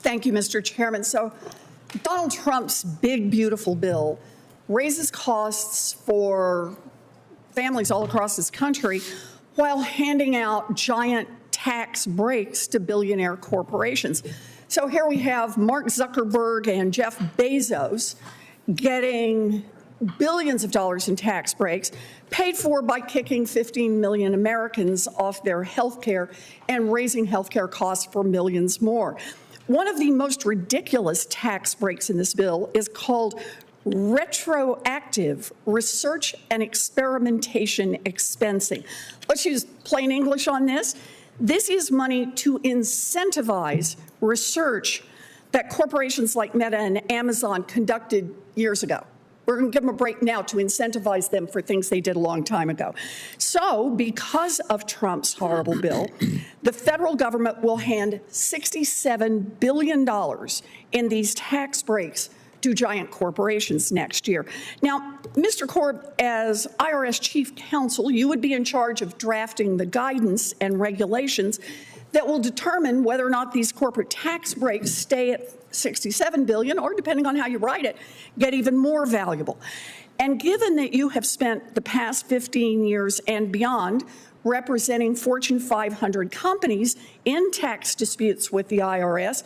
Thank you, Mr. Chairman. So Donald Trump's big, beautiful bill raises costs for families all across this country while handing out giant tax breaks to billionaire corporations. So here we have Mark Zuckerberg and Jeff Bezos getting billions of dollars in tax breaks, paid for by kicking 15 million Americans off their health care and raising health care costs for millions more. One of the most ridiculous tax breaks in this bill is called retroactive research and experimentation expensing. Let's use plain English on this. This is money to incentivize research that corporations like Meta and Amazon conducted years ago. We're going to give them a break now to incentivize them for things they did a long time ago. So, because of Trump's horrible bill, the federal government will hand $67 billion in these tax breaks to giant corporations next year. Now, Mr. Korb, as IRS Chief Counsel, you would be in charge of drafting the guidance and regulations that will determine whether or not these corporate tax breaks stay at $67 billion, or depending on how you write it, get even more valuable. And given that you have spent the past 15 years and beyond representing Fortune 500 companies in tax disputes with the IRS,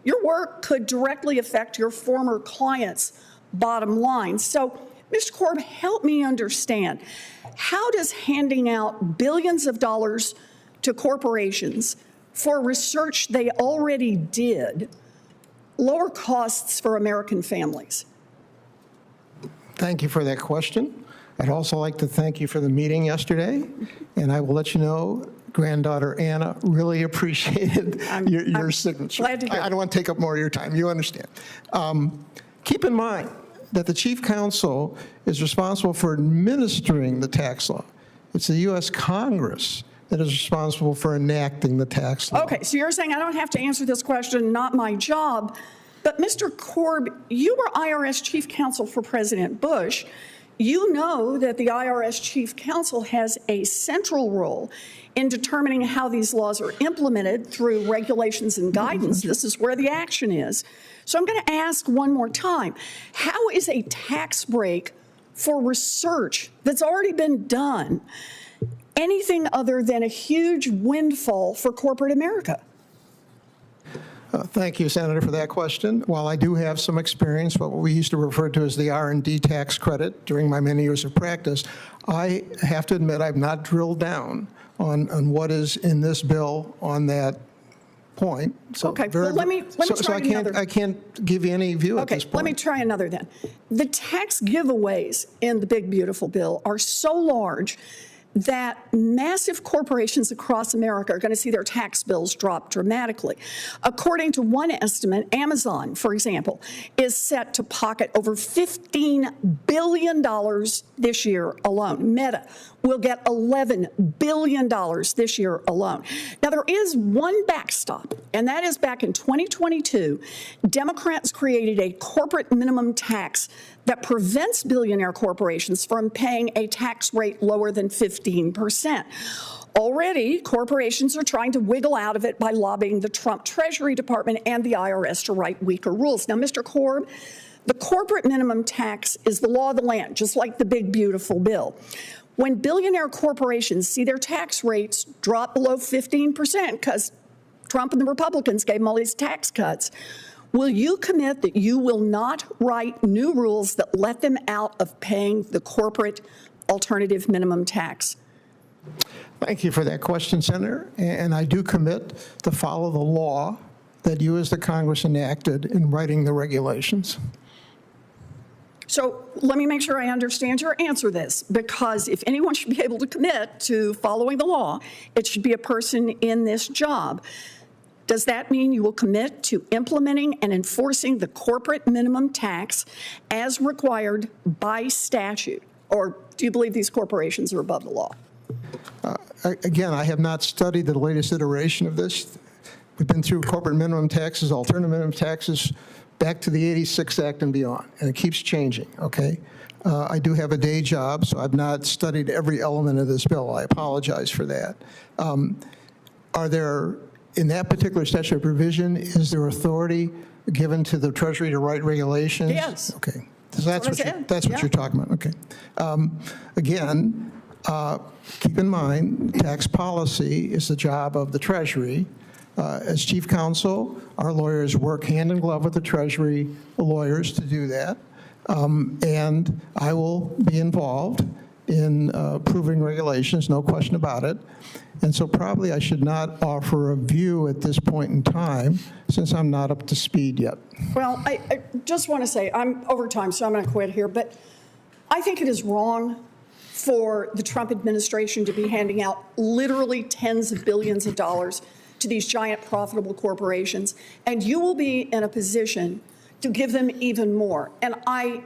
your work could directly affect your former clients' bottom line. So, Mr. Korb, help me understand, how does handing out billions of dollars to corporations for research they already did lower costs for American families? Thank you for that question. I'd also like to thank you for the meeting yesterday, and I will let you know granddaughter Anna really appreciated your signature. Glad to hear. I don't want to take up more of your time. You understand. Keep in mind that the Chief Counsel is responsible for administering the tax law. It's the U.S. Congress that is responsible for enacting the tax law. Okay, so you're saying I don't have to answer this question, not my job. But Mr. Korb, you were IRS Chief Counsel for President Bush. You know that the IRS Chief Counsel has a central role in determining how these laws are implemented through regulations and guidance. This is where the action is. So I'm going to ask one more time, how is a tax break for research that's already been done anything other than a huge windfall for corporate America? Thank you, Senator, for that question. While I do have some experience, what we used to refer to as the R&D tax credit during my many years of practice, I have to admit I've not drilled down on what is in this bill on that point. So okay, well, let me try another. I can't give you any view at this point. Let me try another then. The tax giveaways in the big, beautiful bill are so large that massive corporations across America are going to see their tax bills drop dramatically. According to one estimate, Amazon, for example, is set to pocket over $15 billion this year alone. Meta will get $11 billion this year alone. Now, there is one backstop, and that is back in 2022, Democrats created a corporate minimum tax that prevents billionaire corporations from paying a tax rate lower than 15%. Already, corporations are trying to wiggle out of it by lobbying the Trump Treasury Department and the IRS to write weaker rules. Now, Mr. Korb, the corporate minimum tax is the law of the land, just like the big, beautiful bill. When billionaire corporations see their tax rates drop below 15%, because Trump and the Republicans gave them all these tax cuts, will you commit that you will not write new rules that let them out of paying the corporate alternative minimum tax? Thank you for that question, Senator. And I do commit to follow the law that you as the Congress enacted in writing the regulations. So let me make sure I understand your answer to this, because if anyone should be able to commit to following the law, it should be a person in this job. Does that mean you will commit to implementing and enforcing the corporate minimum tax as required by statute? Or do you believe these corporations are above the law? Again, I have not studied the latest iteration of this. We've been through corporate minimum taxes, alternative minimum taxes, back to the 86 Act and beyond, and it keeps changing, okay? I do have a day job, so I've not studied every element of this bill. I apologize for that. Are there In that particular statutory provision, is there authority given to the Treasury to write regulations? Yes. Okay. So that's what Yeah. you're talking about. Okay. Again, keep in mind, tax policy is the job of the Treasury. As chief counsel, our lawyers work hand in glove with the Treasury lawyers to do that. And I will be involved in approving regulations, no question about it. And so probably I should not offer a view at this point in time, since I'm not up to speed yet. Well, I just want to say, I'm over time, so I'm going to quit here, but I think it is wrong for the Trump administration to be handing out literally tens of billions of dollars to these giant profitable corporations, and you will be in a position to give them even more. And I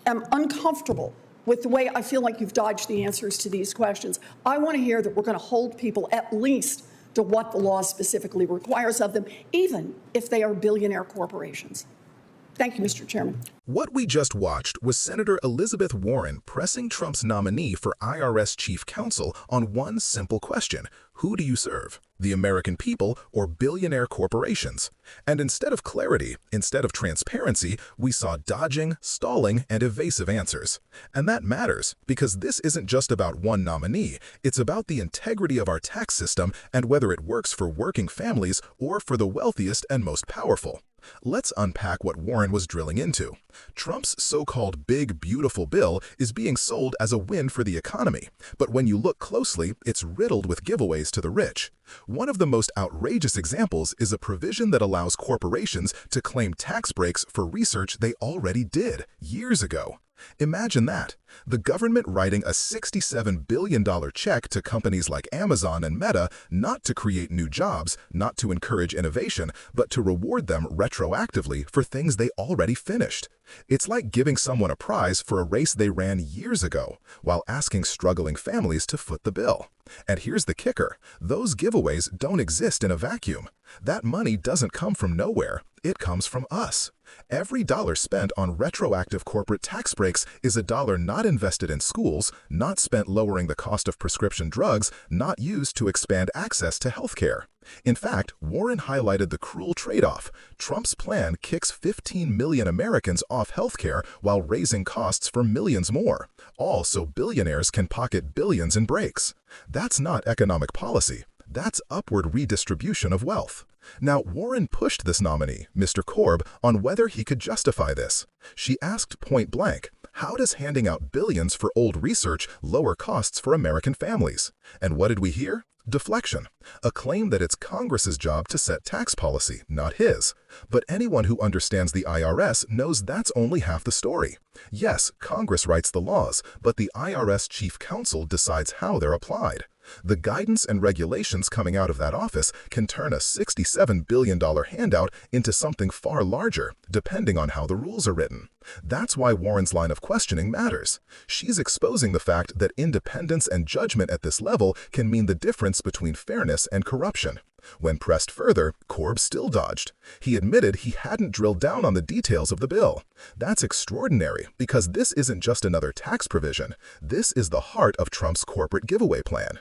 am uncomfortable with the way I feel like you've dodged the answers to these questions. I want to hear that we're going to hold people at least to what the law specifically requires of them, even if they are billionaire corporations. Thank you, Mr. Chairman. What we just watched was Senator Elizabeth Warren pressing Trump's nominee for IRS chief counsel on one simple question: who do you serve? The American people or billionaire corporations? And instead of clarity, instead of transparency, we saw dodging, stalling, and evasive answers. And that matters, because this isn't just about one nominee, it's about the integrity of our tax system and whether it works for working families or for the wealthiest and most powerful. Let's unpack what Warren was drilling into. Trump's so-called big, beautiful bill is being sold as a win for the economy, but when you look closely, it's riddled with giveaways to the rich. One of the most outrageous examples is a provision that allows corporations to claim tax breaks for research they already did years ago. Imagine that, the government writing a $67 billion check to companies like Amazon and Meta, not to create new jobs, not to encourage innovation, but to reward them retroactively for things they already finished. It's like giving someone a prize for a race they ran years ago, while asking struggling families to foot the bill. And here's the kicker: those giveaways don't exist in a vacuum. That money doesn't come from nowhere, it comes from us. Every dollar spent on retroactive corporate tax breaks is a dollar not invested in schools, not spent lowering the cost of prescription drugs, not used to expand access to healthcare. In fact, Warren highlighted the cruel trade-off. Trump's plan kicks 15 million Americans off healthcare while raising costs for millions more, all so billionaires can pocket billions in breaks. That's not economic policy. That's upward redistribution of wealth. Now, Warren pushed this nominee, Mr. Korb, on whether he could justify this. She asked point blank, how does handing out billions for old research lower costs for American families? And what did we hear? Deflection, a claim that it's Congress's job to set tax policy, not his. But anyone who understands the IRS knows that's only half the story. Yes, Congress writes the laws, but the IRS chief counsel decides how they're applied. The guidance and regulations coming out of that office can turn a $67 billion handout into something far larger, depending on how the rules are written. That's why Warren's line of questioning matters. She's exposing the fact that independence and judgment at this level can mean the difference between fairness and corruption. When pressed further, Korb still dodged. He admitted he hadn't drilled down on the details of the bill. That's extraordinary, because this isn't just another tax provision. This is the heart of Trump's corporate giveaway plan.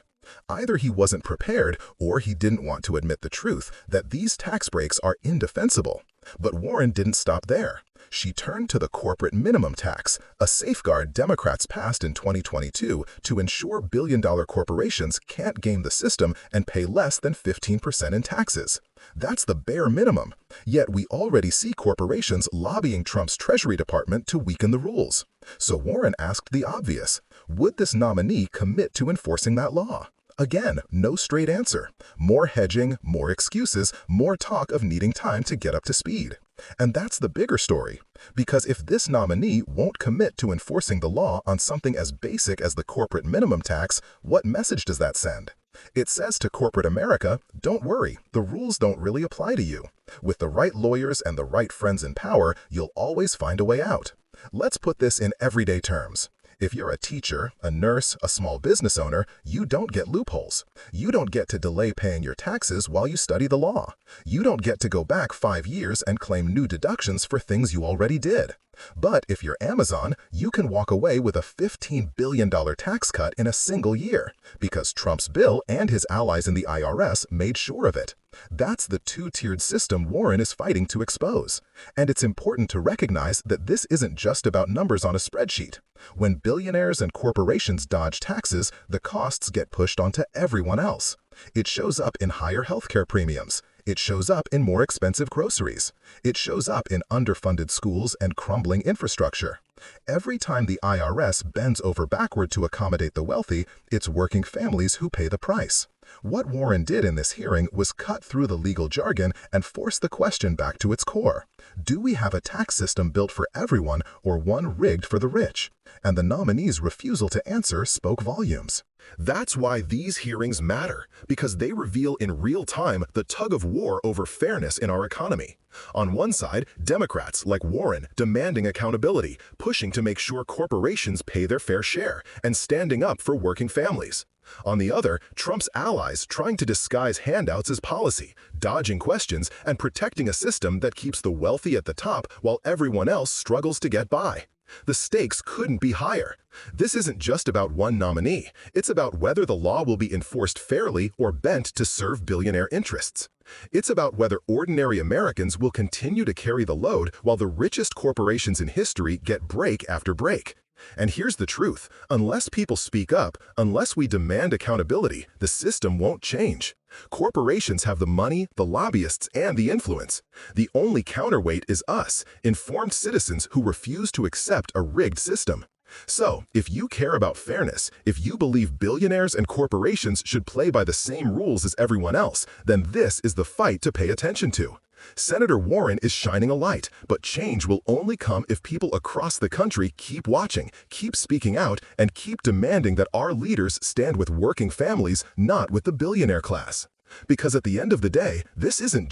Either he wasn't prepared, or he didn't want to admit the truth that these tax breaks are indefensible. But Warren didn't stop there. She turned to the corporate minimum tax, a safeguard Democrats passed in 2022 to ensure billion-dollar corporations can't game the system and pay less than 15% in taxes. That's the bare minimum. Yet we already see corporations lobbying Trump's Treasury Department to weaken the rules. So Warren asked the obvious: would this nominee commit to enforcing that law? Again, no straight answer. More hedging, more excuses, more talk of needing time to get up to speed. And that's the bigger story, because if this nominee won't commit to enforcing the law on something as basic as the corporate minimum tax, what message does that send? It says to corporate America, don't worry, the rules don't really apply to you. With the right lawyers and the right friends in power, you'll always find a way out. Let's put this in everyday terms. If you're a teacher, a nurse, a small business owner, you don't get loopholes. You don't get to delay paying your taxes while you study the law. You don't get to go back 5 years and claim new deductions for things you already did. But if you're Amazon, you can walk away with a $15 billion tax cut in a single year, because Trump's bill and his allies in the IRS made sure of it. That's the two-tiered system Warren is fighting to expose. And it's important to recognize that this isn't just about numbers on a spreadsheet. When billionaires and corporations dodge taxes, the costs get pushed onto everyone else. It shows up in higher healthcare premiums. It shows up in more expensive groceries. It shows up in underfunded schools and crumbling infrastructure. Every time the IRS bends over backward to accommodate the wealthy, it's working families who pay the price. What Warren did in this hearing was cut through the legal jargon and force the question back to its core. Do we have a tax system built for everyone or one rigged for the rich? And the nominee's refusal to answer spoke volumes. That's why these hearings matter, because they reveal in real time the tug-of-war over fairness in our economy. On one side, Democrats like Warren demanding accountability, pushing to make sure corporations pay their fair share, and standing up for working families. On the other, Trump's allies trying to disguise handouts as policy, dodging questions, and protecting a system that keeps the wealthy at the top while everyone else struggles to get by. The stakes couldn't be higher. This isn't just about one nominee. It's about whether the law will be enforced fairly or bent to serve billionaire interests. It's about whether ordinary Americans will continue to carry the load while the richest corporations in history get break after break. And here's the truth. Unless people speak up, unless we demand accountability, the system won't change. Corporations have the money, the lobbyists, and the influence. The only counterweight is us, informed citizens who refuse to accept a rigged system. So, if you care about fairness, if you believe billionaires and corporations should play by the same rules as everyone else, then this is the fight to pay attention to. Senator Warren is shining a light, but change will only come if people across the country keep watching, keep speaking out, and keep demanding that our leaders stand with working families, not with the billionaire class. Because at the end of the day, this isn't